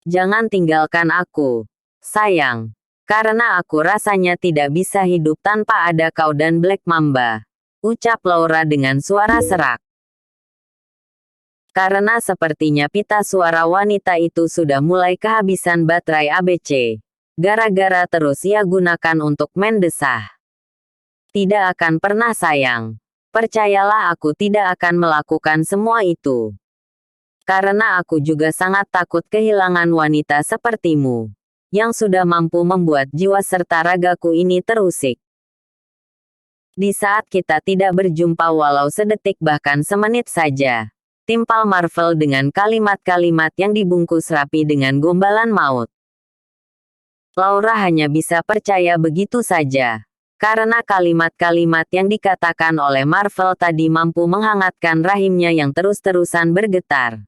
Jangan tinggalkan aku, sayang. Karena aku rasanya tidak bisa hidup tanpa ada kau dan Black Mamba, ucap Laura dengan suara serak. Karena sepertinya pita suara wanita itu sudah mulai kehabisan baterai ABC. Gara-gara terus ia gunakan untuk mendesah. Tidak akan pernah sayang. Percayalah aku tidak akan melakukan semua itu. Karena aku juga sangat takut kehilangan wanita sepertimu, yang sudah mampu membuat jiwa serta ragaku ini terusik. Di saat kita tidak berjumpa walau sedetik bahkan semenit saja, timpal Marvel dengan kalimat-kalimat yang dibungkus rapi dengan gombalan maut. Laura hanya bisa percaya begitu saja, karena kalimat-kalimat yang dikatakan oleh Marvel tadi mampu menghangatkan rahimnya yang terus-terusan bergetar.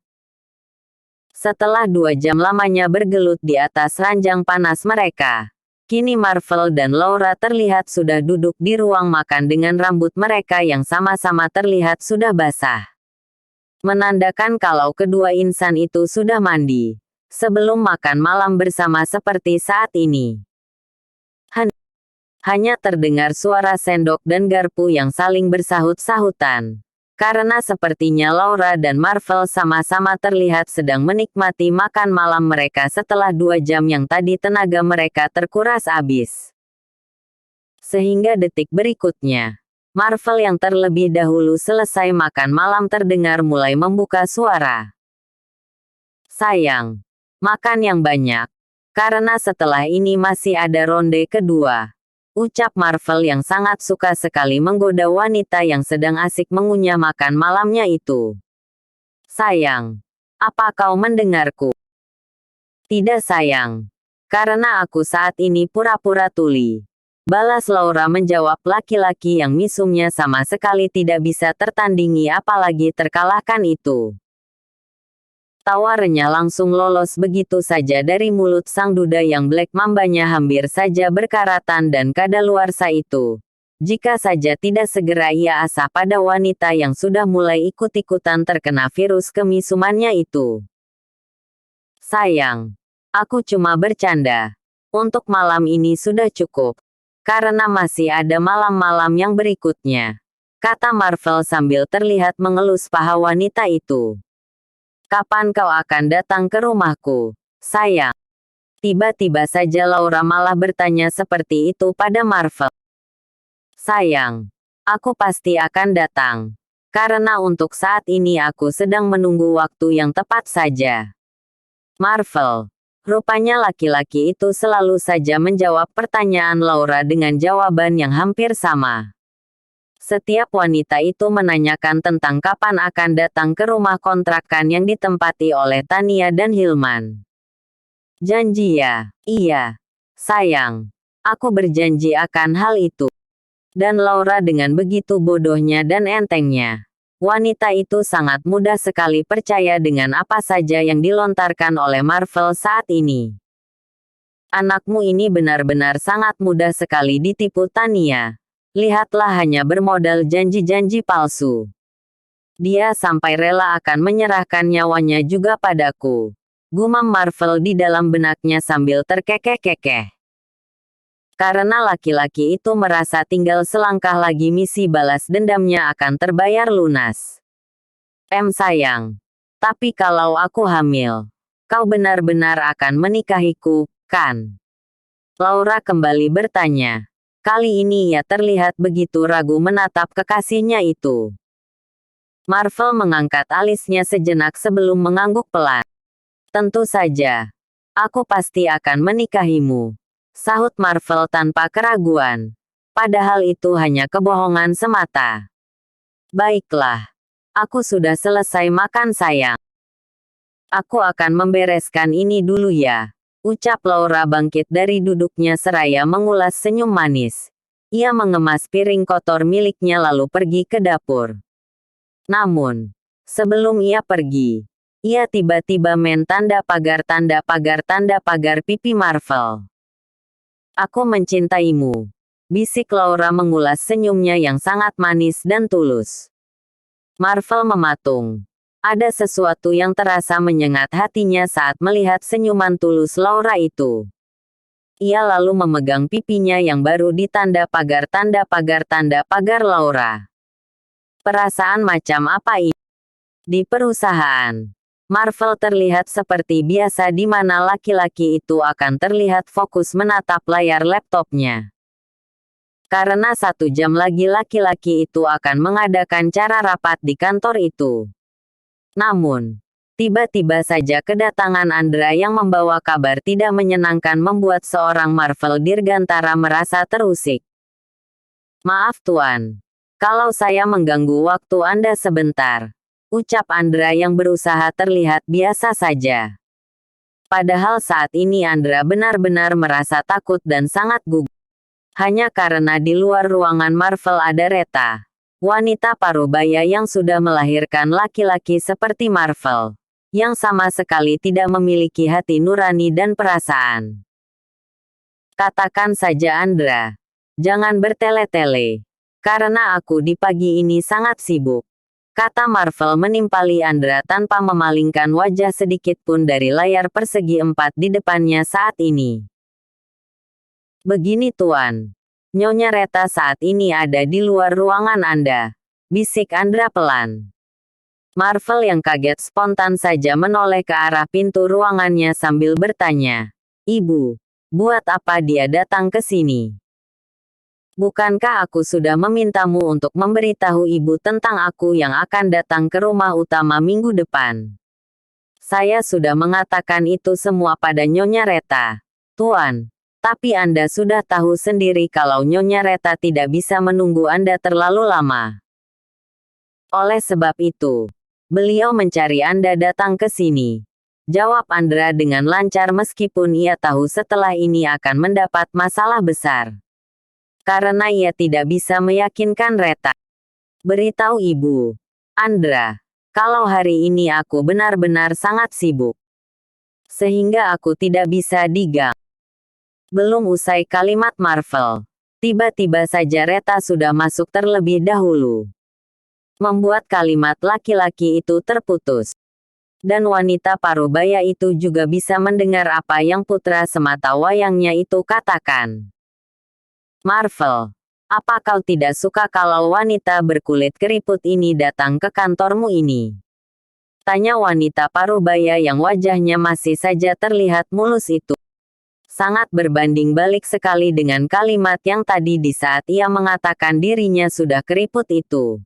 Setelah 2 jam lamanya bergelut di atas ranjang panas mereka, kini Marvel dan Laura terlihat sudah duduk di ruang makan dengan rambut mereka yang sama-sama terlihat sudah basah. Menandakan kalau kedua insan itu sudah mandi sebelum makan malam bersama seperti saat ini. Hanya terdengar suara sendok dan garpu yang saling bersahut-sahutan. Karena sepertinya Laura dan Marvel sama-sama terlihat sedang menikmati makan malam mereka setelah 2 jam yang tadi tenaga mereka terkuras habis. Sehingga detik berikutnya, Marvel yang terlebih dahulu selesai makan malam terdengar mulai membuka suara. Sayang, makan yang banyak, karena setelah ini masih ada ronde kedua, ucap Marvel yang sangat suka sekali menggoda wanita yang sedang asik mengunyah makan malamnya itu. Sayang, apa kau mendengarku? Tidak sayang, karena aku saat ini pura-pura tuli. Balas Laura menjawab laki-laki yang misumnya sama sekali tidak bisa tertandingi apalagi terkalahkan itu. Tawa renyah langsung lolos begitu saja dari mulut sang duda yang Black Mambanya hampir saja berkaratan dan kadaluarsa itu. Jika saja tidak segera ia asah pada wanita yang sudah mulai ikut-ikutan terkena virus kemisumannya itu. Sayang, aku cuma bercanda. Untuk malam ini sudah cukup. Karena masih ada malam-malam yang berikutnya, kata Marvel sambil terlihat mengelus paha wanita itu. Kapan kau akan datang ke rumahku, sayang? Tiba-tiba saja Laura malah bertanya seperti itu pada Marvel. Sayang, aku pasti akan datang. Karena untuk saat ini aku sedang menunggu waktu yang tepat saja. Marvel, rupanya laki-laki itu selalu saja menjawab pertanyaan Laura dengan jawaban yang hampir sama. Setiap wanita itu menanyakan tentang kapan akan datang ke rumah kontrakan yang ditempati oleh Tania dan Hilman. Janji ya? Iya. Sayang, aku berjanji akan hal itu. Dan Laura dengan begitu bodohnya dan entengnya. Wanita itu sangat mudah sekali percaya dengan apa saja yang dilontarkan oleh Marvel saat ini. Anakmu ini benar-benar sangat mudah sekali ditipu Tania. Lihatlah hanya bermodal janji-janji palsu. Dia sampai rela akan menyerahkan nyawanya juga padaku. Gumam Marvel di dalam benaknya sambil terkekeh-kekeh. Karena laki-laki itu merasa tinggal selangkah lagi misi balas dendamnya akan terbayar lunas. Sayang. Tapi kalau aku hamil, kau benar-benar akan menikahiku, kan? Laura kembali bertanya. Kali ini ia terlihat begitu ragu menatap kekasihnya itu. Marvel mengangkat alisnya sejenak sebelum mengangguk pelan. Tentu saja. Aku pasti akan menikahimu, sahut Marvel tanpa keraguan. Padahal itu hanya kebohongan semata. Baiklah. Aku sudah selesai makan sayang. Aku akan membereskan ini dulu ya. Ucap Laura bangkit dari duduknya seraya mengulas senyum manis. Ia mengemas piring kotor miliknya lalu pergi ke dapur. Namun, sebelum ia pergi, ia tiba-tiba tanda pagar pipi Marvel. Aku mencintaimu, bisik Laura mengulas senyumnya yang sangat manis dan tulus. Marvel mematung. Ada sesuatu yang terasa menyengat hatinya saat melihat senyuman tulus Laura itu. Ia lalu memegang pipinya yang baru ditanda pagar tanda pagar Laura. Perasaan macam apa ini? Di perusahaan Marvel terlihat seperti biasa di mana laki-laki itu akan terlihat fokus menatap layar laptopnya. Karena 1 jam lagi laki-laki itu akan mengadakan cara rapat di kantor itu. Namun, tiba-tiba saja kedatangan Andra yang membawa kabar tidak menyenangkan membuat seorang Marvel Dirgantara merasa terusik. "Maaf Tuan, kalau saya mengganggu waktu Anda sebentar," ucap Andra yang berusaha terlihat biasa saja. Padahal saat ini Andra benar-benar merasa takut dan sangat gugup. Hanya karena di luar ruangan Marvel ada Reta, wanita parubaya yang sudah melahirkan laki-laki seperti Marvel, yang sama sekali tidak memiliki hati nurani dan perasaan. "Katakan saja Andra, jangan bertele-tele, karena aku di pagi ini sangat sibuk," kata Marvel menimpali Andra tanpa memalingkan wajah sedikit pun dari layar persegi 4 di depannya saat ini. "Begini Tuan, Nyonya Reta saat ini ada di luar ruangan Anda," bisik Andra pelan. Marvel yang kaget spontan saja menoleh ke arah pintu ruangannya sambil bertanya, "Ibu, buat apa dia datang ke sini? Bukankah aku sudah memintamu untuk memberitahu ibu tentang aku yang akan datang ke rumah utama minggu depan? Saya sudah mengatakan itu semua pada Nyonya Reta, Tuan. Tapi Anda sudah tahu sendiri kalau Nyonya Reta tidak bisa menunggu Anda terlalu lama. Oleh sebab itu, beliau mencari Anda datang ke sini," jawab Andra dengan lancar meskipun ia tahu setelah ini akan mendapat masalah besar. Karena ia tidak bisa meyakinkan Reta. "Beritahu Ibu, Andra, kalau hari ini aku benar-benar sangat sibuk. Sehingga aku tidak bisa diganggu." Belum usai kalimat Marvel, tiba-tiba saja Reta sudah masuk terlebih dahulu, membuat kalimat laki-laki itu terputus. Dan wanita parubaya itu juga bisa mendengar apa yang putra semata wayangnya itu katakan. "Marvel, apa kau tidak suka kalau wanita berkulit keriput ini datang ke kantormu ini?" tanya wanita parubaya yang wajahnya masih saja terlihat mulus itu. Sangat berbanding balik sekali dengan kalimat yang tadi di saat ia mengatakan dirinya sudah keriput itu.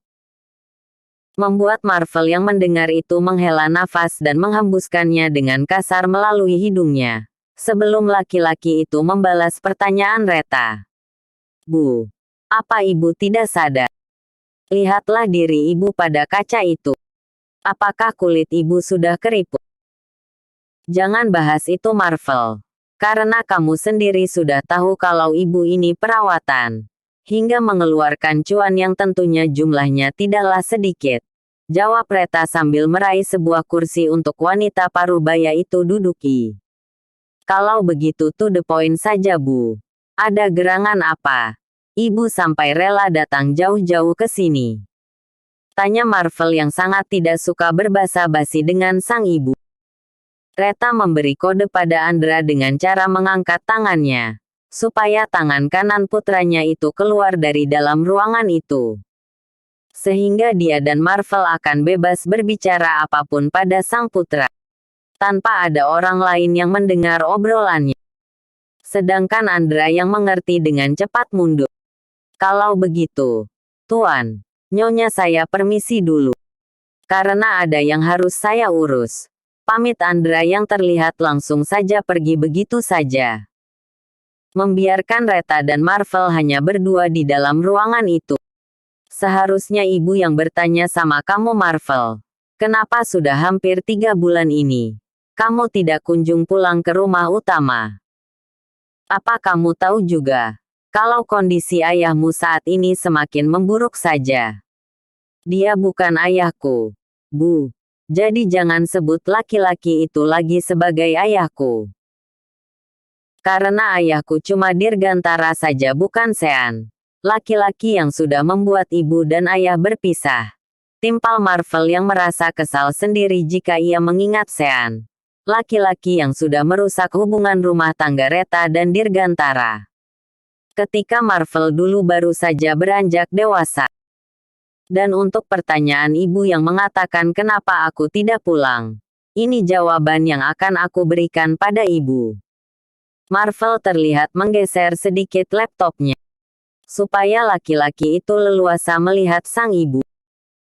Membuat Marvel yang mendengar itu menghela nafas dan menghembuskannya dengan kasar melalui hidungnya. Sebelum laki-laki itu membalas pertanyaan Reta. "Bu, apa ibu tidak sadar? Lihatlah diri ibu pada kaca itu. Apakah kulit ibu sudah keriput? Jangan bahas itu Marvel. Karena kamu sendiri sudah tahu kalau ibu ini perawatan. Hingga mengeluarkan cuan yang tentunya jumlahnya tidaklah sedikit," jawab Reta sambil meraih sebuah kursi untuk wanita parubaya itu duduki. "Kalau begitu to the point saja Bu. Ada gerangan apa? Ibu sampai rela datang jauh-jauh ke sini?" tanya Marvel yang sangat tidak suka berbasa-basi dengan sang ibu. Reta memberi kode pada Andra dengan cara mengangkat tangannya, supaya tangan kanan putranya itu keluar dari dalam ruangan itu. Sehingga dia dan Marvel akan bebas berbicara apapun pada sang putra. Tanpa ada orang lain yang mendengar obrolannya. Sedangkan Andra yang mengerti dengan cepat mundur. "Kalau begitu, Tuan, Nyonya saya permisi dulu. Karena ada yang harus saya urus," pamit Andra yang terlihat langsung saja pergi begitu saja. Membiarkan Reta dan Marvel hanya berdua di dalam ruangan itu. "Seharusnya ibu yang bertanya sama kamu Marvel. Kenapa sudah hampir 3 bulan ini kamu tidak kunjung pulang ke rumah utama? Apa kamu tahu juga kalau kondisi ayahmu saat ini semakin memburuk saja? Dia bukan ayahku, Bu. Jadi jangan sebut laki-laki itu lagi sebagai ayahku. Karena ayahku cuma Dirgantara saja bukan Sean. Laki-laki yang sudah membuat ibu dan ayah berpisah. timpal Marvel yang merasa kesal sendiri jika ia mengingat Sean. Laki-laki yang sudah merusak hubungan rumah tangga Reta dan Dirgantara. Ketika Marvel dulu baru saja beranjak dewasa. Dan untuk pertanyaan ibu yang mengatakan kenapa aku tidak pulang. Ini jawaban yang akan aku berikan pada ibu. Marvel terlihat menggeser sedikit laptopnya. Supaya laki-laki itu leluasa melihat sang ibu.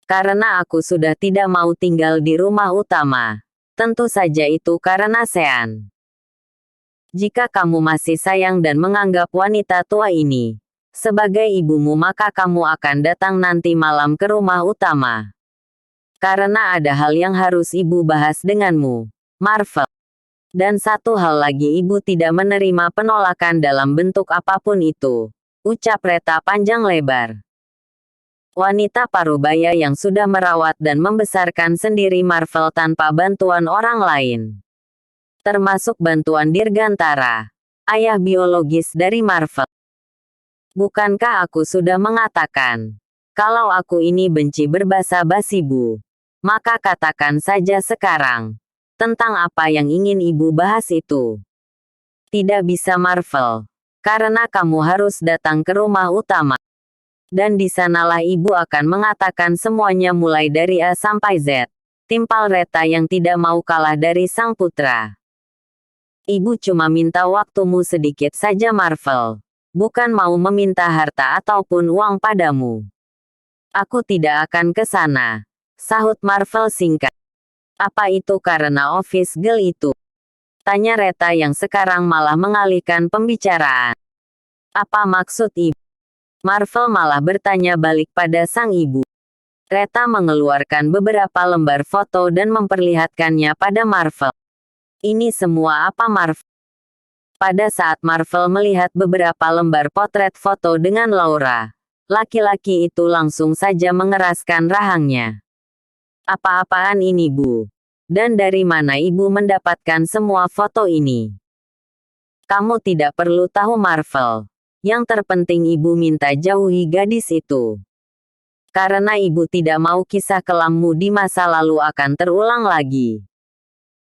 Karena aku sudah tidak mau tinggal di rumah utama. Tentu saja itu karena Sean. Jika kamu masih sayang dan menganggap wanita tua ini sebagai ibumu, maka kamu akan datang nanti malam ke rumah utama. Karena ada hal yang harus ibu bahas denganmu, Marvel. Dan satu hal lagi, ibu tidak menerima penolakan dalam bentuk apapun itu, ucap Reta panjang lebar. Wanita parubaya yang sudah merawat dan membesarkan sendiri Marvel tanpa bantuan orang lain. Termasuk bantuan Dirgantara, ayah biologis dari Marvel. Bukankah aku sudah mengatakan, kalau aku ini benci berbasa basi Bu? Maka katakan saja sekarang, tentang apa yang ingin ibu bahas itu. Tidak bisa Marvel, karena kamu harus datang ke rumah utama. Dan di sanalah ibu akan mengatakan semuanya mulai dari A sampai Z. Timpal Reta yang tidak mau kalah dari sang putra. Ibu cuma minta waktumu sedikit saja Marvel. Bukan mau meminta harta ataupun uang padamu. Aku tidak akan ke sana, sahut Marvel singkat. Apa itu karena office girl itu? Tanya Reta yang sekarang malah mengalihkan pembicaraan. Apa maksud ibu? Marvel malah bertanya balik pada sang ibu. Reta mengeluarkan beberapa lembar foto dan memperlihatkannya pada Marvel. Ini semua apa Marvel? Pada saat Marvel melihat beberapa lembar potret foto dengan Laura, laki-laki itu langsung saja mengeraskan rahangnya. Apa-apaan ini Bu? Dan dari mana ibu mendapatkan semua foto ini? Kamu tidak perlu tahu Marvel. Yang terpenting ibu minta jauhi gadis itu. Karena ibu tidak mau kisah kelammu di masa lalu akan terulang lagi.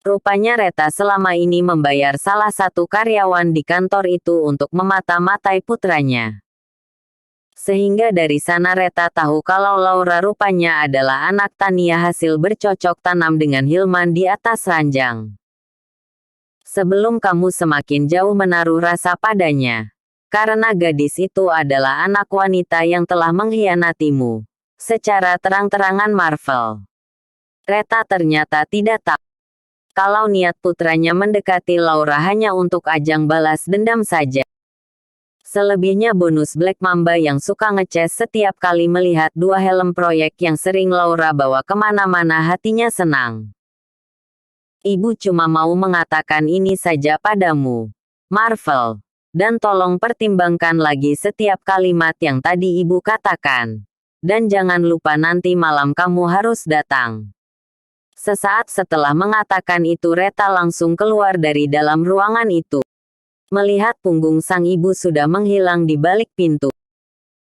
Rupanya Reta selama ini membayar salah satu karyawan di kantor itu untuk memata-matai putranya. Sehingga dari sana Reta tahu kalau Laura rupanya adalah anak Tania hasil bercocok tanam dengan Hilman di atas ranjang. Sebelum kamu semakin jauh menaruh rasa padanya. Karena gadis itu adalah anak wanita yang telah mengkhianatimu. Secara terang-terangan Marvel. Reta ternyata tidak tahu. Kalau niat putranya mendekati Laura hanya untuk ajang balas dendam saja. Selebihnya bonus Black Mamba yang suka ngeces setiap kali melihat dua helm proyek yang sering Laura bawa kemana-mana hatinya senang. Ibu cuma mau mengatakan ini saja padamu, Marvel. Dan tolong pertimbangkan lagi setiap kalimat yang tadi ibu katakan. Dan jangan lupa nanti malam kamu harus datang. Sesaat setelah mengatakan itu Reta langsung keluar dari dalam ruangan itu. Melihat punggung sang ibu sudah menghilang di balik pintu.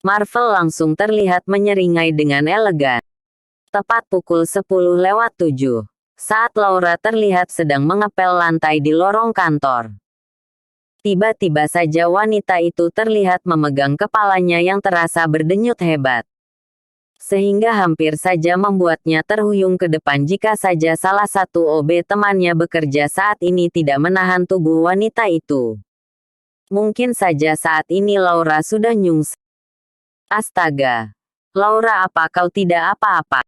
Marvel langsung terlihat menyeringai dengan elegan. Tepat pukul 10:07. Saat Laura terlihat sedang mengepel lantai di lorong kantor. Tiba-tiba saja wanita itu terlihat memegang kepalanya yang terasa berdenyut hebat. Sehingga hampir saja membuatnya terhuyung ke depan jika saja salah satu OB temannya bekerja saat ini tidak menahan tubuh wanita itu. Mungkin saja saat ini Laura sudah nyungsep. Astaga. Laura, apa kau tidak apa-apa?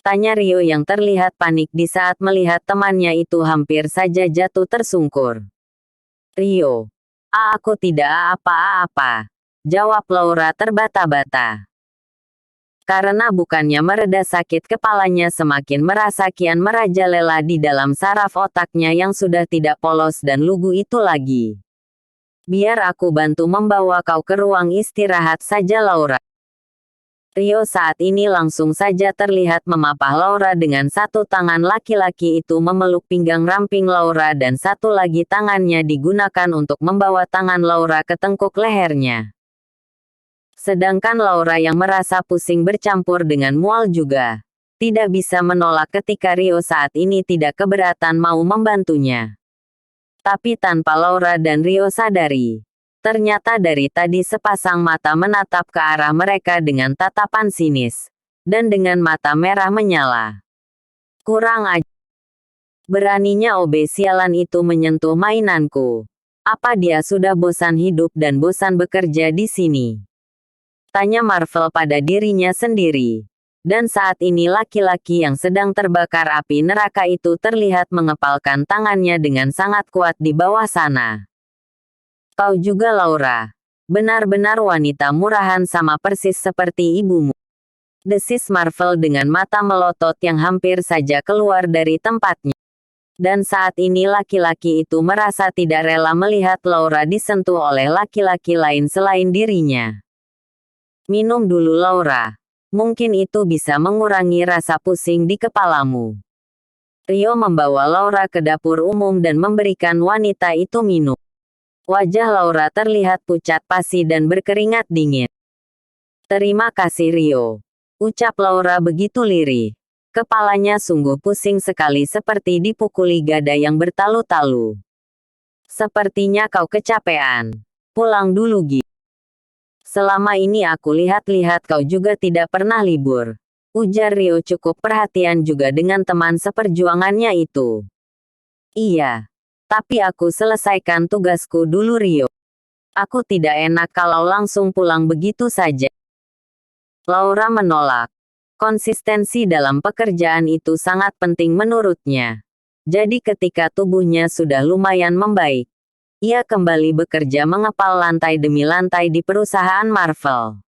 Tanya Rio yang terlihat panik di saat melihat temannya itu hampir saja jatuh tersungkur. Rio. Aku tidak apa-apa. Jawab Laura terbata-bata. Karena bukannya mereda sakit kepalanya semakin merasa kian merajalela di dalam saraf otaknya yang sudah tidak polos dan lugu itu lagi. Biar aku bantu membawa kau ke ruang istirahat saja Laura. Rio saat ini langsung saja terlihat memapah Laura dengan satu tangan. Laki-laki itu memeluk pinggang ramping Laura dan satu lagi tangannya digunakan untuk membawa tangan Laura ke tengkuk lehernya. Sedangkan Laura yang merasa pusing bercampur dengan mual juga tidak bisa menolak ketika Rio saat ini tidak keberatan mau membantunya. Tapi tanpa Laura dan Rio sadari, ternyata dari tadi sepasang mata menatap ke arah mereka dengan tatapan sinis, dan dengan mata merah menyala. Kurang ajar. Beraninya Obe sialan itu menyentuh mainanku. Apa dia sudah bosan hidup dan bosan bekerja di sini? Tanya Marvel pada dirinya sendiri. Dan saat ini laki-laki yang sedang terbakar api neraka itu terlihat mengepalkan tangannya dengan sangat kuat di bawah sana. Kau juga Laura. Benar-benar wanita murahan sama persis seperti ibumu. Desis Marvel dengan mata melotot yang hampir saja keluar dari tempatnya. Dan saat ini laki-laki itu merasa tidak rela melihat Laura disentuh oleh laki-laki lain selain dirinya. Minum dulu Laura. Mungkin itu bisa mengurangi rasa pusing di kepalamu. Rio membawa Laura ke dapur umum dan memberikan wanita itu minum. Wajah Laura terlihat pucat pasi dan berkeringat dingin. Terima kasih Rio. Ucap Laura begitu lirih. Kepalanya sungguh pusing sekali seperti dipukuli gada yang bertalu-talu. Sepertinya kau kecapean. Pulang dulu Gi. Selama ini aku lihat-lihat kau juga tidak pernah libur. Ujar Rio cukup perhatian juga dengan teman seperjuangannya itu. Iya. Tapi aku selesaikan tugasku dulu Rio. Aku tidak enak kalau langsung pulang begitu saja. Laura menolak. Konsistensi dalam pekerjaan itu sangat penting menurutnya. Jadi ketika tubuhnya sudah lumayan membaik, ia kembali bekerja mengepal lantai demi lantai di perusahaan Marvel.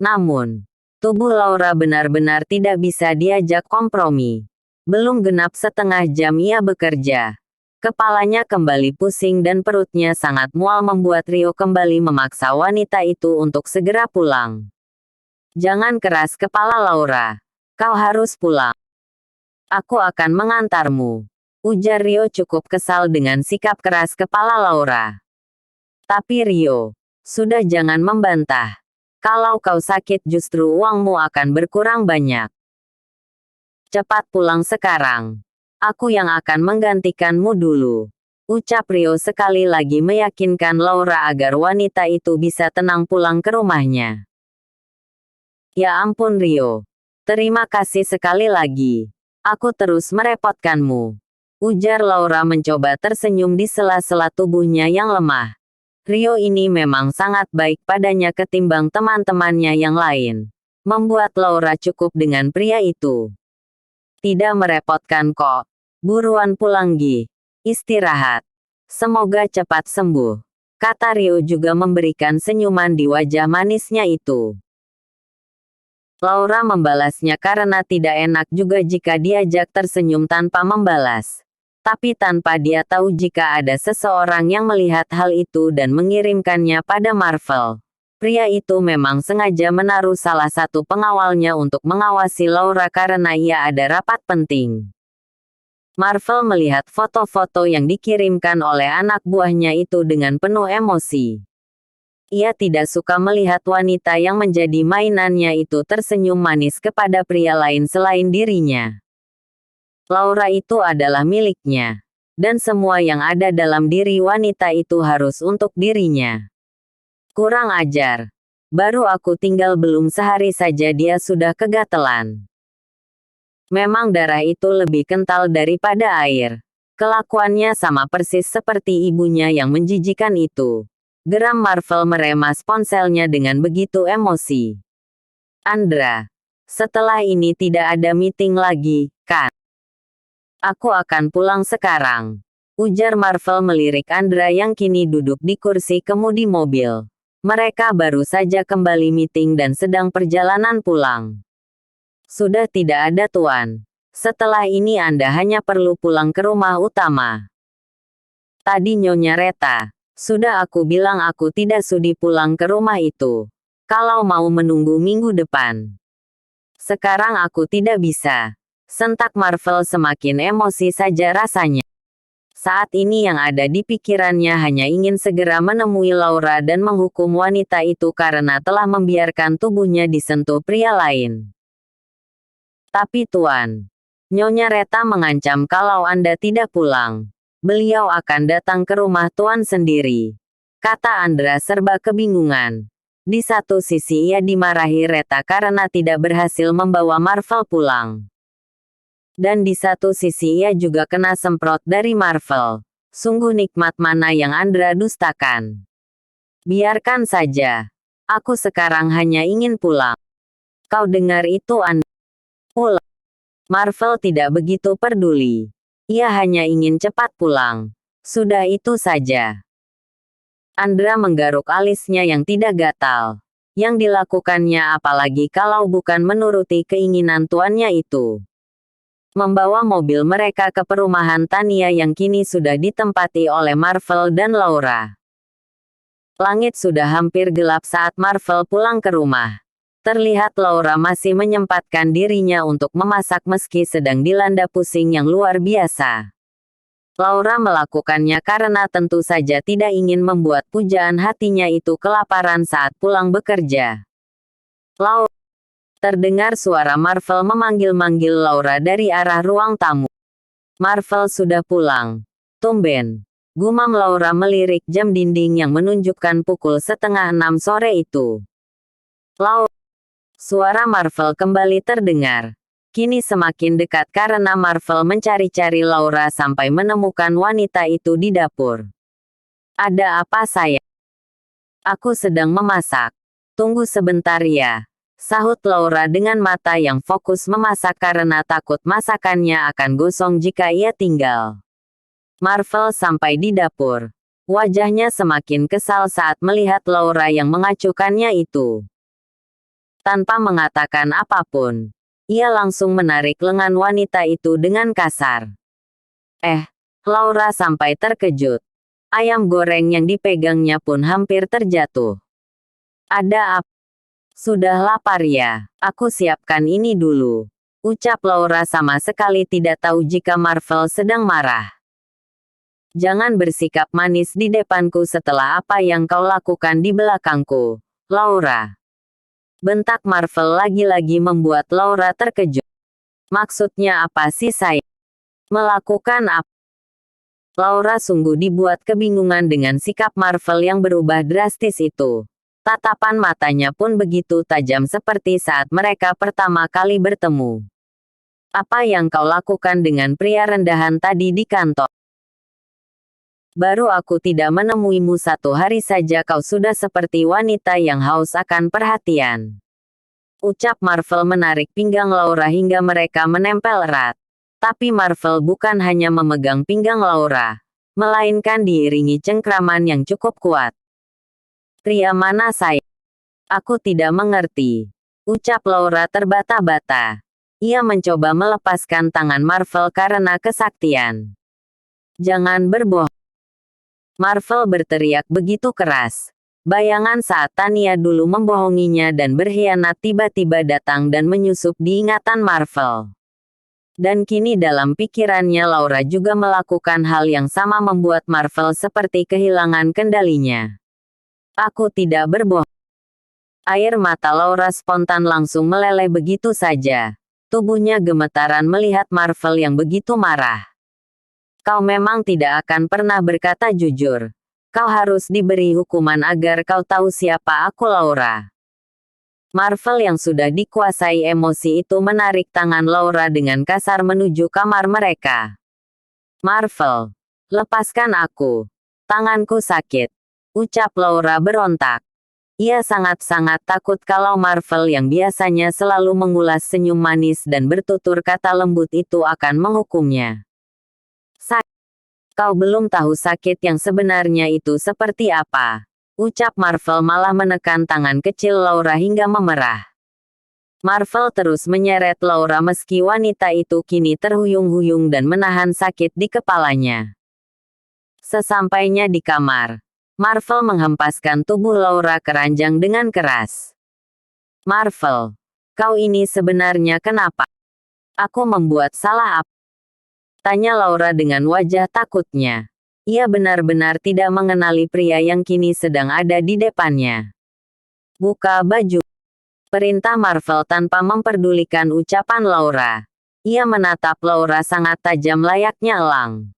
Namun, tubuh Laura benar-benar tidak bisa diajak kompromi. Belum genap setengah jam ia bekerja. Kepalanya kembali pusing dan perutnya sangat mual membuat Rio kembali memaksa wanita itu untuk segera pulang. Jangan keras kepala Laura. Kau harus pulang. Aku akan mengantarmu. Ujar Rio cukup kesal dengan sikap keras kepala Laura. Tapi Rio, sudah jangan membantah. Kalau kau sakit justru uangmu akan berkurang banyak. Cepat pulang sekarang. Aku yang akan menggantikanmu dulu. Ucap Rio sekali lagi meyakinkan Laura agar wanita itu bisa tenang pulang ke rumahnya. Ya ampun Rio. Terima kasih sekali lagi. Aku terus merepotkanmu. Ujar Laura mencoba tersenyum di sela-sela tubuhnya yang lemah. Rio ini memang sangat baik padanya ketimbang teman-temannya yang lain. Membuat Laura cukup dengan pria itu. Tidak merepotkan kok. Buruan pulang Gi. Istirahat. Semoga cepat sembuh. Kata Rio juga memberikan senyuman di wajah manisnya itu. Laura membalasnya karena tidak enak juga jika diajak tersenyum tanpa membalas. Tapi tanpa dia tahu jika ada seseorang yang melihat hal itu dan mengirimkannya pada Marvel. Pria itu memang sengaja menaruh salah satu pengawalnya untuk mengawasi Laura karena ia ada rapat penting. Marvel melihat foto-foto yang dikirimkan oleh anak buahnya itu dengan penuh emosi. Ia tidak suka melihat wanita yang menjadi mainannya itu tersenyum manis kepada pria lain selain dirinya. Laura itu adalah miliknya. Dan semua yang ada dalam diri wanita itu harus untuk dirinya. Kurang ajar. Baru aku tinggal belum sehari saja dia sudah kegatelan. Memang darah itu lebih kental daripada air. Kelakuannya sama persis seperti ibunya yang menjijikan itu. Geram Marvel meremas ponselnya dengan begitu emosi. Andra. Setelah ini tidak ada meeting lagi, kan? Aku akan pulang sekarang. Ujar Marvel melirik Andra yang kini duduk di kursi kemudi mobil. Mereka baru saja kembali meeting dan sedang perjalanan pulang. Sudah tidak ada tuan. Setelah ini Anda hanya perlu pulang ke rumah utama. Tadi Nyonya Reta. Sudah aku bilang aku tidak sudi pulang ke rumah itu. Kalau mau menunggu minggu depan. Sekarang aku tidak bisa. Sentak Marvel semakin emosi saja rasanya. Saat ini yang ada di pikirannya hanya ingin segera menemui Laura dan menghukum wanita itu karena telah membiarkan tubuhnya disentuh pria lain. Tapi Tuan, Nyonya Reta mengancam kalau Anda tidak pulang, beliau akan datang ke rumah Tuan sendiri, kata Andra serba kebingungan. Di satu sisi ia dimarahi Reta karena tidak berhasil membawa Marvel pulang. Dan di satu sisi ia juga kena semprot dari Marvel. Sungguh nikmat mana yang Andra dustakan. Biarkan saja. Aku sekarang hanya ingin pulang. Kau dengar itu, Andra? Pulang. Marvel tidak begitu peduli. Ia hanya ingin cepat pulang. Sudah itu saja. Andra menggaruk alisnya yang tidak gatal. Yang dilakukannya apalagi kalau bukan menuruti keinginan tuannya itu. Membawa mobil mereka ke perumahan Tania yang kini sudah ditempati oleh Marvel dan Laura. Langit sudah hampir gelap saat Marvel pulang ke rumah. Terlihat Laura masih menyempatkan dirinya untuk memasak meski sedang dilanda pusing yang luar biasa. Laura melakukannya karena tentu saja tidak ingin membuat pujaan hatinya itu kelaparan saat pulang bekerja. Laura. Terdengar suara Marvel memanggil-manggil Laura dari arah ruang tamu. Marvel sudah pulang. Tumben. Gumam Laura melirik jam dinding yang menunjukkan pukul 5:30 sore itu. Laura. Suara Marvel kembali terdengar. Kini semakin dekat karena Marvel mencari-cari Laura sampai menemukan wanita itu di dapur. Ada apa sayang? Aku sedang memasak. Tunggu sebentar ya. Sahut Laura dengan mata yang fokus memasak karena takut masakannya akan gosong jika ia tinggal. Marvel sampai di dapur. Wajahnya semakin kesal saat melihat Laura yang mengacuhkannya itu. Tanpa mengatakan apapun, ia langsung menarik lengan wanita itu dengan kasar. Laura sampai terkejut. Ayam goreng yang dipegangnya pun hampir terjatuh. Ada apa? Sudah lapar ya, aku siapkan ini dulu. Ucap Laura sama sekali tidak tahu jika Marvel sedang marah. Jangan bersikap manis di depanku setelah apa yang kau lakukan di belakangku, Laura. Bentak Marvel lagi-lagi membuat Laura terkejut. Maksudnya apa sih saya? Melakukan apa? Laura sungguh dibuat kebingungan dengan sikap Marvel yang berubah drastis itu. Tatapan matanya pun begitu tajam seperti saat mereka pertama kali bertemu. Apa yang kau lakukan dengan pria rendahan tadi di kantor? Baru aku tidak menemuimu 1 hari saja kau sudah seperti wanita yang haus akan perhatian. Ucap Marvel menarik pinggang Laura hingga mereka menempel erat. Tapi Marvel bukan hanya memegang pinggang Laura, melainkan diiringi cengkraman yang cukup kuat. Pria mana saya? Aku tidak mengerti. Ucap Laura terbata-bata. Ia mencoba melepaskan tangan Marvel karena kesaktian. Jangan berbohong. Marvel berteriak begitu keras. Bayangan saat Tania dulu membohonginya dan berkhianat tiba-tiba datang dan menyusup di ingatan Marvel. Dan kini dalam pikirannya Laura juga melakukan hal yang sama membuat Marvel seperti kehilangan kendalinya. Aku tidak berbohong. Air mata Laura spontan langsung meleleh begitu saja. Tubuhnya gemetaran melihat Marvel yang begitu marah. Kau memang tidak akan pernah berkata jujur. Kau harus diberi hukuman agar kau tahu siapa aku, Laura. Marvel yang sudah dikuasai emosi itu menarik tangan Laura dengan kasar menuju kamar mereka. Marvel, lepaskan aku. Tanganku sakit. Ucap Laura berontak. Ia sangat-sangat takut kalau Marvel yang biasanya selalu mengulas senyum manis dan bertutur kata lembut itu akan menghukumnya. Kau belum tahu sakit yang sebenarnya itu seperti apa. Ucap Marvel malah menekan tangan kecil Laura hingga memerah. Marvel terus menyeret Laura meski wanita itu kini terhuyung-huyung dan menahan sakit di kepalanya. Sesampainya di kamar, Marvel menghempaskan tubuh Laura ke ranjang dengan keras. Marvel, kau ini sebenarnya kenapa? Aku membuat salah apa? Tanya Laura dengan wajah takutnya. Ia benar-benar tidak mengenali pria yang kini sedang ada di depannya. Buka baju. Perintah Marvel tanpa memperdulikan ucapan Laura. Ia menatap Laura sangat tajam layaknya elang.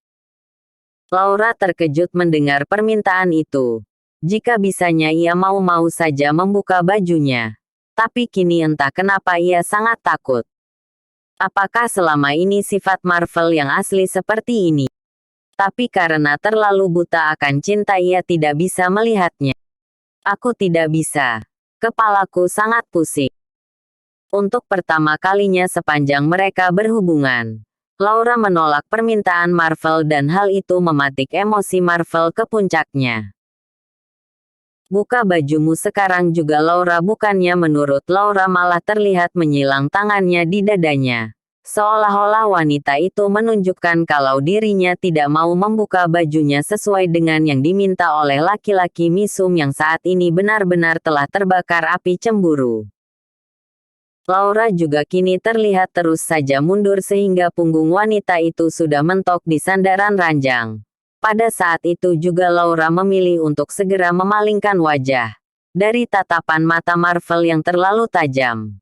Laura terkejut mendengar permintaan itu. Jika bisanya ia mau-mau saja membuka bajunya. Tapi kini entah kenapa ia sangat takut. Apakah selama ini sifat Marvel yang asli seperti ini? Tapi karena terlalu buta akan cinta ia tidak bisa melihatnya. Aku tidak bisa. Kepalaku sangat pusing. Untuk pertama kalinya sepanjang mereka berhubungan, Laura menolak permintaan Marvel dan hal itu mematik emosi Marvel ke puncaknya. Buka bajumu sekarang juga Laura. Bukannya menurut Laura malah terlihat menyilang tangannya di dadanya. Seolah-olah wanita itu menunjukkan kalau dirinya tidak mau membuka bajunya sesuai dengan yang diminta oleh laki-laki mesum yang saat ini benar-benar telah terbakar api cemburu. Laura juga kini terlihat terus saja mundur sehingga punggung wanita itu sudah mentok di sandaran ranjang. Pada saat itu juga Laura memilih untuk segera memalingkan wajah dari tatapan mata Marvel yang terlalu tajam.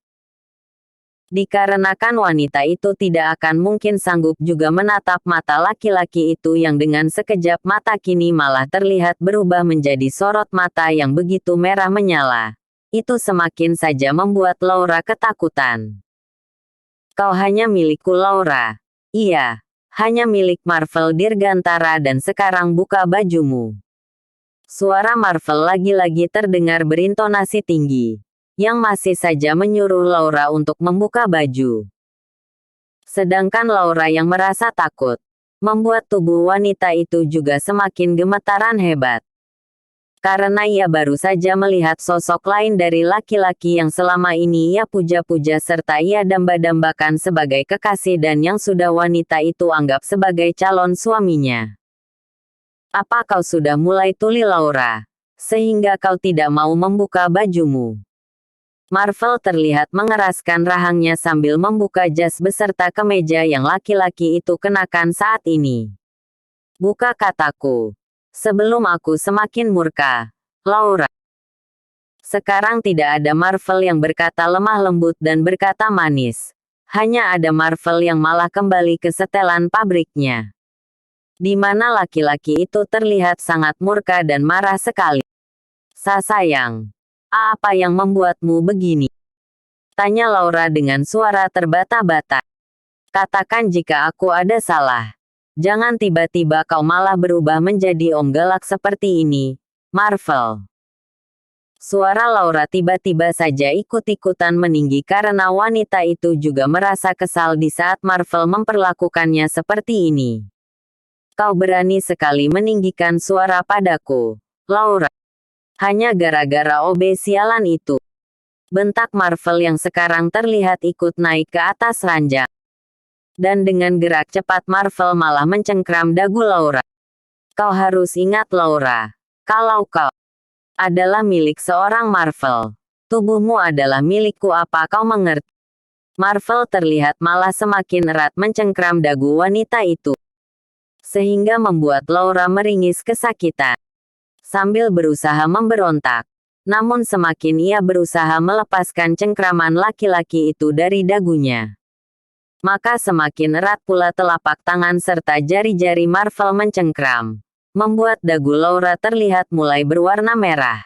Dikarenakan wanita itu tidak akan mungkin sanggup juga menatap mata laki-laki itu yang dengan sekejap mata kini malah terlihat berubah menjadi sorot mata yang begitu merah menyala. Itu semakin saja membuat Laura ketakutan. Kau hanya milikku Laura. Iya, hanya milik Marvel Dirgantara dan sekarang buka bajumu. Suara Marvel lagi-lagi terdengar berintonasi tinggi. Yang masih saja menyuruh Laura untuk membuka baju. Sedangkan Laura yang merasa takut, membuat tubuh wanita itu juga semakin gemetaran hebat. Karena ia baru saja melihat sosok lain dari laki-laki yang selama ini ia puja-puja serta ia damba-dambakan sebagai kekasih dan yang sudah wanita itu anggap sebagai calon suaminya. Apa kau sudah mulai tuli Laura? Sehingga kau tidak mau membuka bajumu? Marvel terlihat mengeraskan rahangnya sambil membuka jas beserta kemeja yang laki-laki itu kenakan saat ini. Buka, kataku. Sebelum aku semakin murka. Laura. Sekarang tidak ada Marvel yang berkata lemah lembut dan berkata manis. Hanya ada Marvel yang malah kembali ke setelan pabriknya. Di mana laki-laki itu terlihat sangat murka dan marah sekali. Sayang. Apa yang membuatmu begini? Tanya Laura dengan suara terbata-bata. Katakan jika aku ada salah. Jangan tiba-tiba kau malah berubah menjadi om galak seperti ini, Marvel. Suara Laura tiba-tiba saja ikut-ikutan meninggi karena wanita itu juga merasa kesal di saat Marvel memperlakukannya seperti ini. Kau berani sekali meninggikan suara padaku, Laura. Hanya gara-gara OB sialan itu. Bentak Marvel yang sekarang terlihat ikut naik ke atas ranjang. Dan dengan gerak cepat Marvel malah mencengkram dagu Laura. Kau harus ingat Laura. Kalau kau adalah milik seorang Marvel. Tubuhmu adalah milikku, apa kau mengerti? Marvel terlihat malah semakin erat mencengkram dagu wanita itu. Sehingga membuat Laura meringis kesakitan. Sambil berusaha memberontak. Namun semakin ia berusaha melepaskan cengkraman laki-laki itu dari dagunya, maka semakin erat pula telapak tangan serta jari-jari Marvel mencengkram. Membuat dagu Laura terlihat mulai berwarna merah.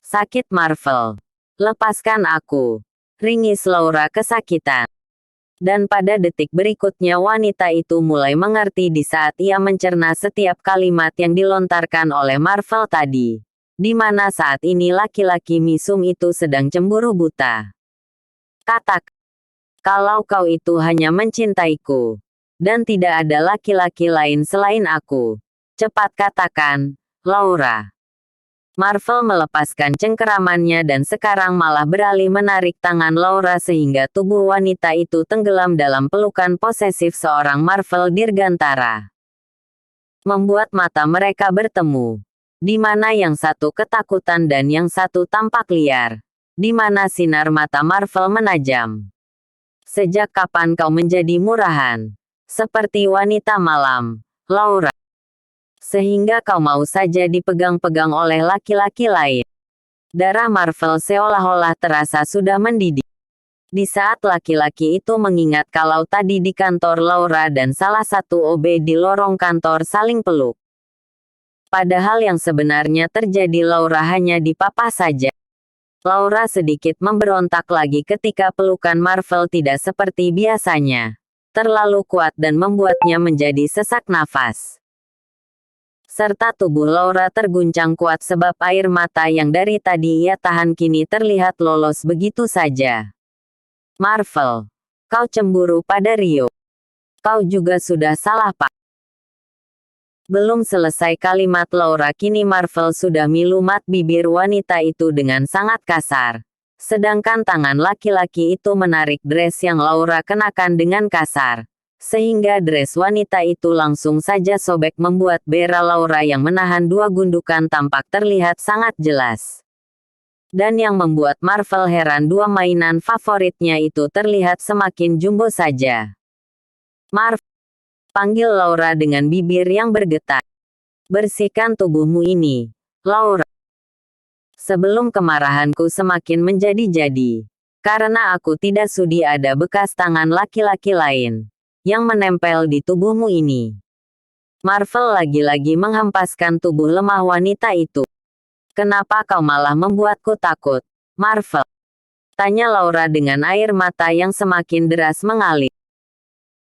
Sakit Marvel. Lepaskan aku. Ringis Laura kesakitan. Dan pada detik berikutnya wanita itu mulai mengerti di saat ia mencerna setiap kalimat yang dilontarkan oleh Marvel tadi. Di mana saat ini laki-laki mesum itu sedang cemburu buta. Katakan, kalau kau itu hanya mencintaiku, dan tidak ada laki-laki lain selain aku. Cepat katakan, Laura. Marvel melepaskan cengkeramannya dan sekarang malah beralih menarik tangan Laura sehingga tubuh wanita itu tenggelam dalam pelukan posesif seorang Marvel Dirgantara. Membuat mata mereka bertemu. Di mana yang satu ketakutan dan yang satu tampak liar. Di mana sinar mata Marvel menajam. Sejak kapan kau menjadi murahan? Seperti wanita malam, Laura. Sehingga kau mau saja dipegang-pegang oleh laki-laki lain. Darah Marvel seolah-olah terasa sudah mendidih. Di saat laki-laki itu mengingat kalau tadi di kantor Laura dan salah satu OB di lorong kantor saling peluk. Padahal yang sebenarnya terjadi Laura hanya dipapah saja. Laura sedikit memberontak lagi ketika pelukan Marvel tidak seperti biasanya. Terlalu kuat dan membuatnya menjadi sesak nafas. Serta tubuh Laura terguncang kuat sebab air mata yang dari tadi ia tahan kini terlihat lolos begitu saja. Marvel, kau cemburu pada Rio. Kau juga sudah salah, Pak. Belum selesai kalimat Laura kini Marvel sudah milumat bibir wanita itu dengan sangat kasar. Sedangkan tangan laki-laki itu menarik dress yang Laura kenakan dengan kasar. Sehingga dress wanita itu langsung saja sobek membuat bera Laura yang menahan dua gundukan tampak terlihat sangat jelas. Dan yang membuat Marvel heran dua mainan favoritnya itu terlihat semakin jumbo saja. Marvel, panggil Laura dengan bibir yang bergetar. Bersihkan tubuhmu ini, Laura. Sebelum kemarahanku semakin menjadi-jadi. Karena aku tidak sudi ada bekas tangan laki-laki lain yang menempel di tubuhmu ini. Marvel lagi-lagi menghempaskan tubuh lemah wanita itu. Kenapa kau malah membuatku takut, Marvel? Tanya Laura dengan air mata yang semakin deras mengalir.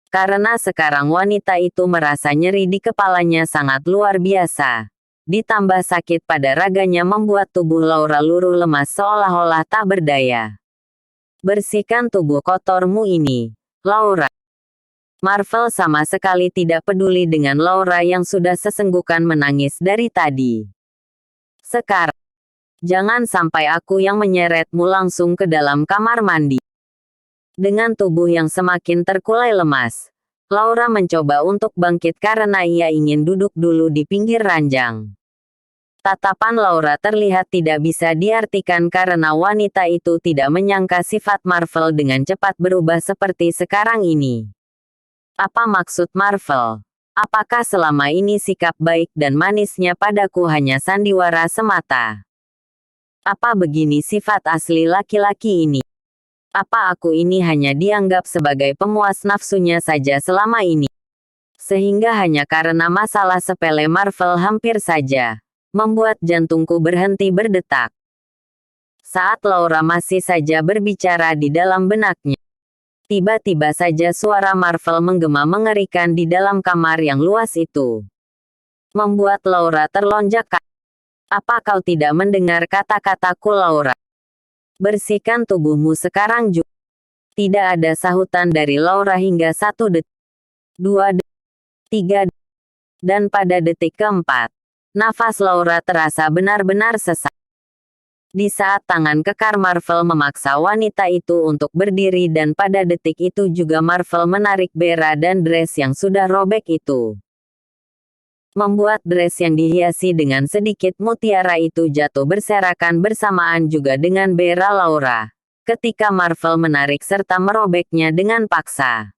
Karena sekarang wanita itu merasa nyeri di kepalanya sangat luar biasa. Ditambah sakit pada raganya membuat tubuh Laura luruh lemas seolah-olah tak berdaya. Bersihkan tubuh kotormu ini, Laura. Marvel sama sekali tidak peduli dengan Laura yang sudah sesenggukan menangis dari tadi. Sekarang, jangan sampai aku yang menyeretmu langsung ke dalam kamar mandi. Dengan tubuh yang semakin terkulai lemas, Laura mencoba untuk bangkit karena ia ingin duduk dulu di pinggir ranjang. Tatapan Laura terlihat tidak bisa diartikan karena wanita itu tidak menyangka sifat Marvel dengan cepat berubah seperti sekarang ini. Apa maksud Marvel? Apakah selama ini sikap baik dan manisnya padaku hanya sandiwara semata? Apa begini sifat asli laki-laki ini? Apa aku ini hanya dianggap sebagai pemuas nafsunya saja selama ini? Sehingga hanya karena masalah sepele Marvel hampir saja membuat jantungku berhenti berdetak. Saat Laura masih saja berbicara di dalam benaknya, tiba-tiba saja suara Marvel menggema mengerikan di dalam kamar yang luas itu. Membuat Laura terlonjak. Apa kau tidak mendengar kata-kataku, Laura? Bersihkan tubuhmu sekarang juga. Tidak ada sahutan dari Laura hingga 1 detik, 2 detik, 3 detik, dan pada detik keempat, nafas Laura terasa benar-benar sesak. Di saat tangan kekar Marvel memaksa wanita itu untuk berdiri dan pada detik itu juga Marvel menarik bera dan dress yang sudah robek itu. Membuat dress yang dihiasi dengan sedikit mutiara itu jatuh berserakan bersamaan juga dengan bera Laura. Ketika Marvel menarik serta merobeknya dengan paksa.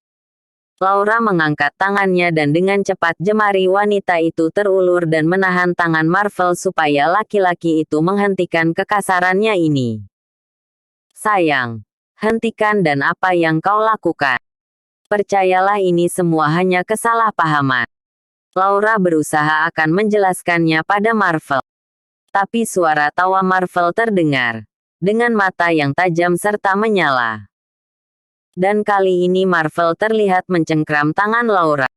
Laura mengangkat tangannya dan dengan cepat jemari wanita itu terulur dan menahan tangan Marvel supaya laki-laki itu menghentikan kekasarannya ini. Sayang, hentikan dan apa yang kau lakukan. Percayalah ini semua hanya kesalahpahaman. Laura berusaha akan menjelaskannya pada Marvel. Tapi suara tawa Marvel terdengar. Dengan mata yang tajam serta menyala. Dan kali ini Marvel terlihat mencengkram tangan Laura.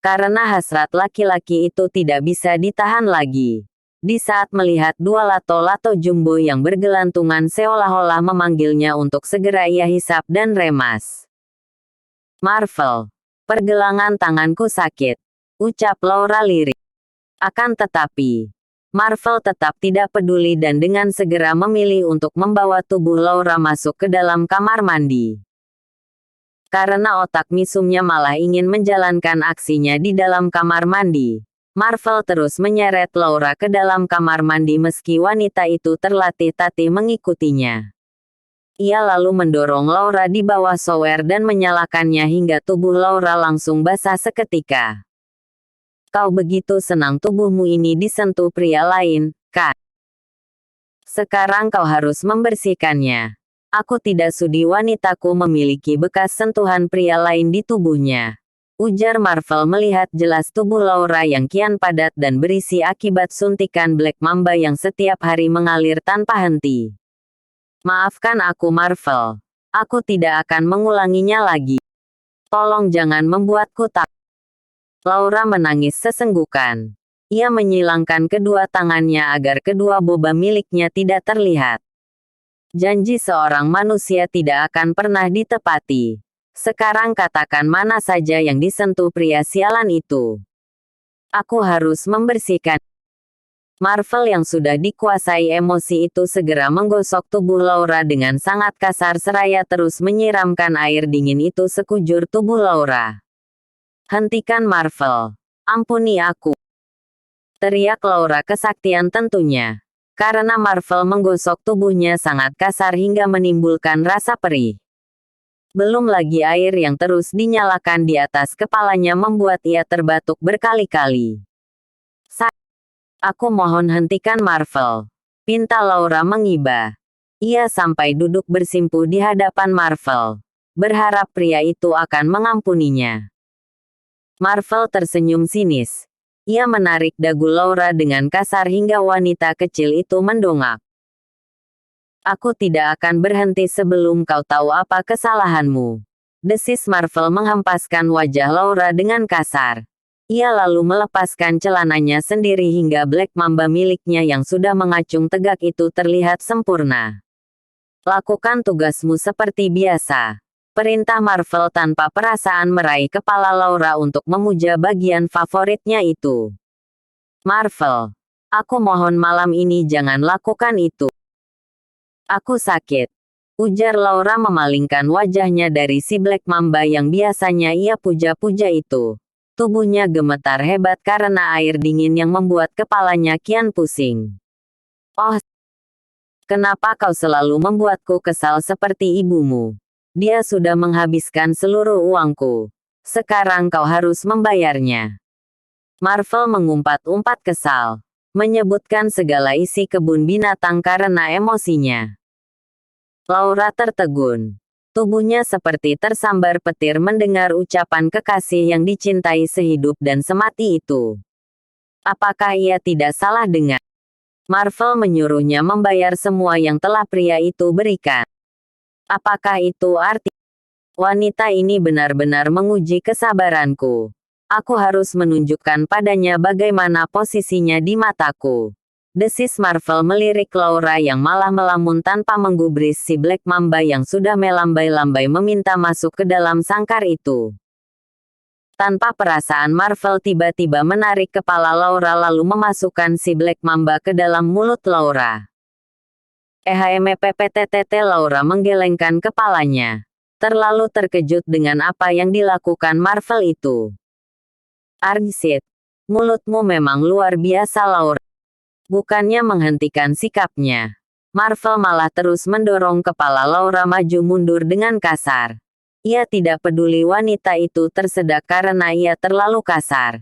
Karena hasrat laki-laki itu tidak bisa ditahan lagi. Di saat melihat dua lato-lato jumbo yang bergelantungan seolah-olah memanggilnya untuk segera ia hisap dan remas. Marvel, pergelangan tanganku sakit, ucap Laura lirik. Akan tetapi, Marvel tetap tidak peduli dan dengan segera memilih untuk membawa tubuh Laura masuk ke dalam kamar mandi. Karena otak misumnya malah ingin menjalankan aksinya di dalam kamar mandi. Marvel terus menyeret Laura ke dalam kamar mandi meski wanita itu terlatih-tatih mengikutinya. Ia lalu mendorong Laura di bawah shower dan menyalakannya hingga tubuh Laura langsung basah seketika. Kau begitu senang tubuhmu ini disentuh pria lain, kan? Sekarang kau harus membersihkannya. Aku tidak sudi wanitaku memiliki bekas sentuhan pria lain di tubuhnya. Ujar Marvel melihat jelas tubuh Laura yang kian padat dan berisi akibat suntikan Black Mamba yang setiap hari mengalir tanpa henti. Maafkan aku Marvel. Aku tidak akan mengulanginya lagi. Tolong jangan membuatku takut. Laura menangis sesenggukan. Ia menyilangkan kedua tangannya agar kedua boba miliknya tidak terlihat. Janji seorang manusia tidak akan pernah ditepati. Sekarang katakan mana saja yang disentuh pria sialan itu. Aku harus membersihkan. Marvel yang sudah dikuasai emosi itu segera menggosok tubuh Laura dengan sangat kasar seraya terus menyiramkan air dingin itu sekujur tubuh Laura. Hentikan Marvel. Ampuni aku. Teriak Laura kesaktian tentunya. Karena Marvel menggosok tubuhnya sangat kasar hingga menimbulkan rasa perih. Belum lagi air yang terus dinyalakan di atas kepalanya membuat ia terbatuk berkali-kali. Aku mohon hentikan Marvel. Pinta Laura mengiba. Ia sampai duduk bersimpuh di hadapan Marvel. Berharap pria itu akan mengampuninya. Marvel tersenyum sinis. Ia menarik dagu Laura dengan kasar hingga wanita kecil itu mendongak. Aku tidak akan berhenti sebelum kau tahu apa kesalahanmu. Desis Marvel menghempaskan wajah Laura dengan kasar. Ia lalu melepaskan celananya sendiri hingga Black Mamba miliknya yang sudah mengacung tegak itu terlihat sempurna. Lakukan tugasmu seperti biasa. Perintah Marvel tanpa perasaan meraih kepala Laura untuk memuja bagian favoritnya itu. Marvel, aku mohon malam ini jangan lakukan itu. Aku sakit. Ujar Laura memalingkan wajahnya dari si Black Mamba yang biasanya ia puja-puja itu. Tubuhnya gemetar hebat karena air dingin yang membuat kepalanya kian pusing. Oh, kenapa kau selalu membuatku kesal seperti ibumu? Dia sudah menghabiskan seluruh uangku. Sekarang kau harus membayarnya. Marvel mengumpat-umpat kesal. Menyebutkan segala isi kebun binatang karena emosinya. Laura tertegun. Tubuhnya seperti tersambar petir mendengar ucapan kekasih yang dicintai sehidup dan semati itu. Apakah ia tidak salah dengar? Marvel menyuruhnya membayar semua yang telah pria itu berikan. Apakah itu arti? Wanita ini benar-benar menguji kesabaranku. Aku harus menunjukkan padanya bagaimana posisinya di mataku. Desis Marvel melirik Laura yang malah melamun tanpa menggubris si Black Mamba yang sudah melambai-lambai meminta masuk ke dalam sangkar itu. Tanpa perasaan Marvel tiba-tiba menarik kepala Laura lalu memasukkan si Black Mamba ke dalam mulut Laura. EHMPPTTT Laura menggelengkan kepalanya. Terlalu terkejut dengan apa yang dilakukan Marvel itu. Argsit, mulutmu memang luar biasa Laura. Bukannya menghentikan sikapnya. Marvel malah terus mendorong kepala Laura maju mundur dengan kasar. Ia tidak peduli wanita itu tersedak karena ia terlalu kasar.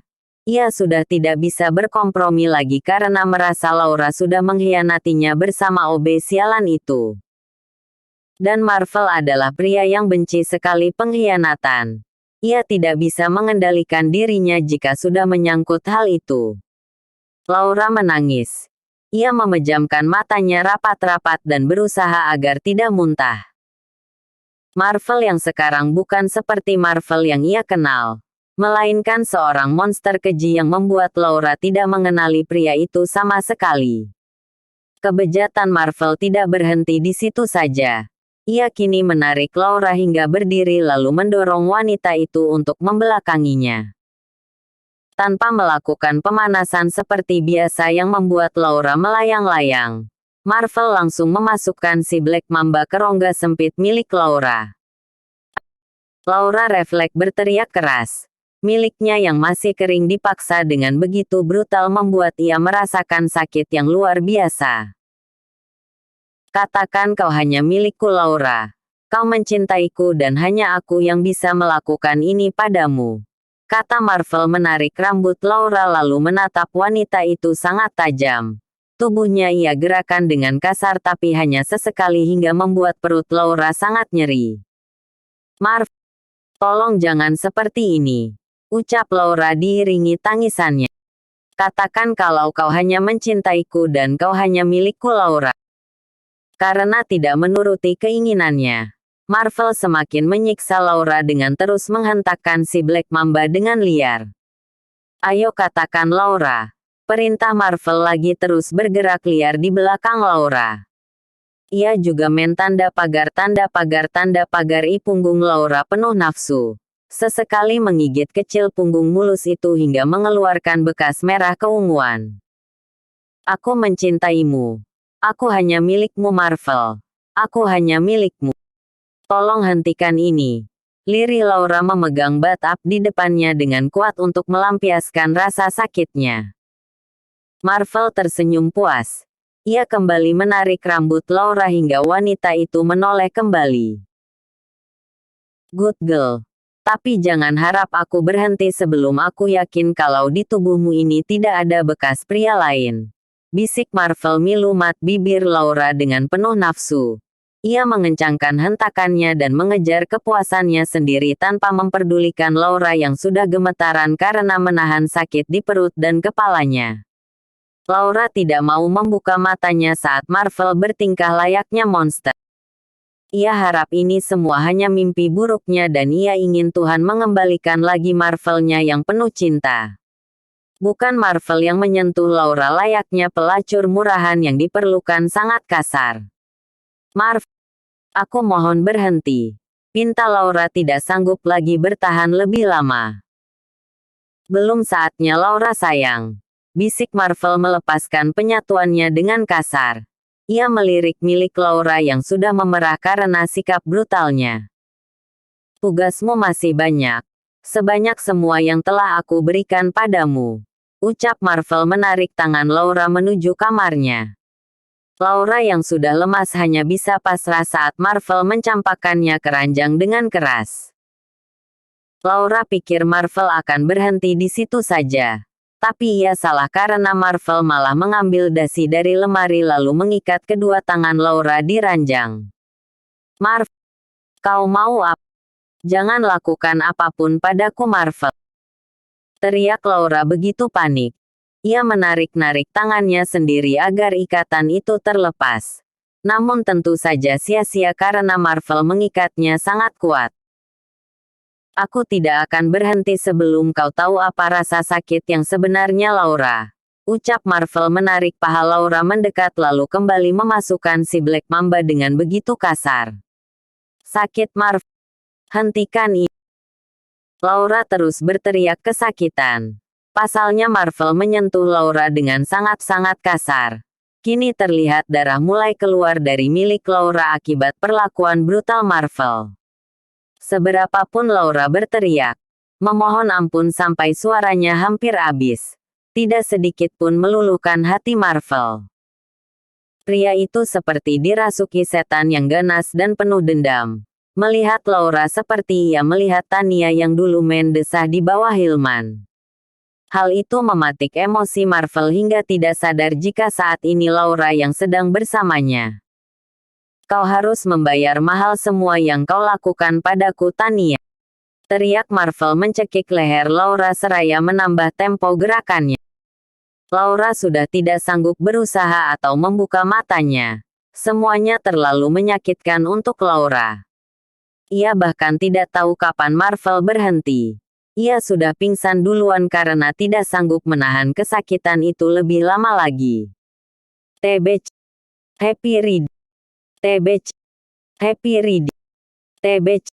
Ia sudah tidak bisa berkompromi lagi karena merasa Laura sudah mengkhianatinya bersama OB sialan itu. Dan Marvel adalah pria yang benci sekali pengkhianatan. Ia tidak bisa mengendalikan dirinya jika sudah menyangkut hal itu. Laura menangis. Ia memejamkan matanya rapat-rapat dan berusaha agar tidak muntah. Marvel yang sekarang bukan seperti Marvel yang ia kenal. Melainkan seorang monster keji yang membuat Laura tidak mengenali pria itu sama sekali. Kebejatan Marvel tidak berhenti di situ saja. Ia kini menarik Laura hingga berdiri lalu mendorong wanita itu untuk membelakanginya. Tanpa melakukan pemanasan seperti biasa yang membuat Laura melayang-layang, Marvel langsung memasukkan si Black Mamba ke rongga sempit milik Laura. Laura refleks berteriak keras. Miliknya yang masih kering dipaksa dengan begitu brutal membuat ia merasakan sakit yang luar biasa. Katakan kau hanya milikku Laura. Kau mencintaiku dan hanya aku yang bisa melakukan ini padamu. Kata Marvel menarik rambut Laura lalu menatap wanita itu sangat tajam. Tubuhnya ia gerakan dengan kasar tapi hanya sesekali hingga membuat perut Laura sangat nyeri. Marv, tolong jangan seperti ini, ucap Laura diiringi tangisannya. Katakan kalau kau hanya mencintaiku dan kau hanya milikku Laura. Karena tidak menuruti keinginannya, Marvel semakin menyiksa Laura dengan terus menghentakkan si Black Mamba dengan liar. Ayo katakan Laura. Perintah Marvel lagi terus bergerak liar di belakang Laura. Ia juga tanda pagar i punggung Laura penuh nafsu. Sesekali menggigit kecil punggung mulus itu hingga mengeluarkan bekas merah keunguan. Aku mencintaimu. Aku hanya milikmu Marvel. Aku hanya milikmu. Tolong hentikan ini. Lirih Laura memegang batap di depannya dengan kuat untuk melampiaskan rasa sakitnya. Marvel tersenyum puas. Ia kembali menarik rambut Laura hingga wanita itu menoleh kembali. Good girl. Tapi jangan harap aku berhenti sebelum aku yakin kalau di tubuhmu ini tidak ada bekas pria lain. Bisik Marvel milumat bibir Laura dengan penuh nafsu. Ia mengencangkan hentakannya dan mengejar kepuasannya sendiri tanpa memperdulikan Laura yang sudah gemetaran karena menahan sakit di perut dan kepalanya. Laura tidak mau membuka matanya saat Marvel bertingkah layaknya monster. Ia harap ini semua hanya mimpi buruknya dan ia ingin Tuhan mengembalikan lagi Marvelnya yang penuh cinta. Bukan Marvel yang menyentuh Laura layaknya pelacur murahan yang diperlukan sangat kasar. Marv, aku mohon berhenti. Pinta Laura tidak sanggup lagi bertahan lebih lama. Belum saatnya Laura sayang. Bisik Marvel melepaskan penyatuannya dengan kasar. Ia melirik milik Laura yang sudah memerah karena sikap brutalnya. Tugasmu masih banyak. Sebanyak semua yang telah aku berikan padamu. Ucap Marvel menarik tangan Laura menuju kamarnya. Laura yang sudah lemas hanya bisa pasrah saat Marvel mencampakkannya ke ranjang dengan keras. Laura pikir Marvel akan berhenti di situ saja. Tapi ia salah karena Marvel malah mengambil dasi dari lemari lalu mengikat kedua tangan Laura di ranjang. Marv, kau mau apa? Jangan lakukan apapun padaku Marvel. Teriak Laura begitu panik. Ia menarik-narik tangannya sendiri agar ikatan itu terlepas. Namun tentu saja sia-sia karena Marvel mengikatnya sangat kuat. Aku tidak akan berhenti sebelum kau tahu apa rasa sakit yang sebenarnya Laura. Ucap Marvel menarik paha Laura mendekat lalu kembali memasukkan si Black Mamba dengan begitu kasar. Sakit Marvel. Hentikan ini. Laura terus berteriak kesakitan. Pasalnya Marvel menyentuh Laura dengan sangat-sangat kasar. Kini terlihat darah mulai keluar dari milik Laura akibat perlakuan brutal Marvel. Seberapapun Laura berteriak, memohon ampun sampai suaranya hampir habis. Tidak sedikit pun meluluhkan hati Marvel. Pria itu seperti dirasuki setan yang ganas dan penuh dendam. Melihat Laura seperti ia melihat Tania yang dulu mendesah di bawah Hillman. Hal itu mematik emosi Marvel hingga tidak sadar jika saat ini Laura yang sedang bersamanya. Kau harus membayar mahal semua yang kau lakukan padaku Tania. Teriak Marvel mencekik leher Laura seraya menambah tempo gerakannya. Laura sudah tidak sanggup berusaha atau membuka matanya. Semuanya terlalu menyakitkan untuk Laura. Ia bahkan tidak tahu kapan Marvel berhenti. Ia sudah pingsan duluan karena tidak sanggup menahan kesakitan itu lebih lama lagi. TBC. Happy Reading. TBC. Happy Reading. TBC.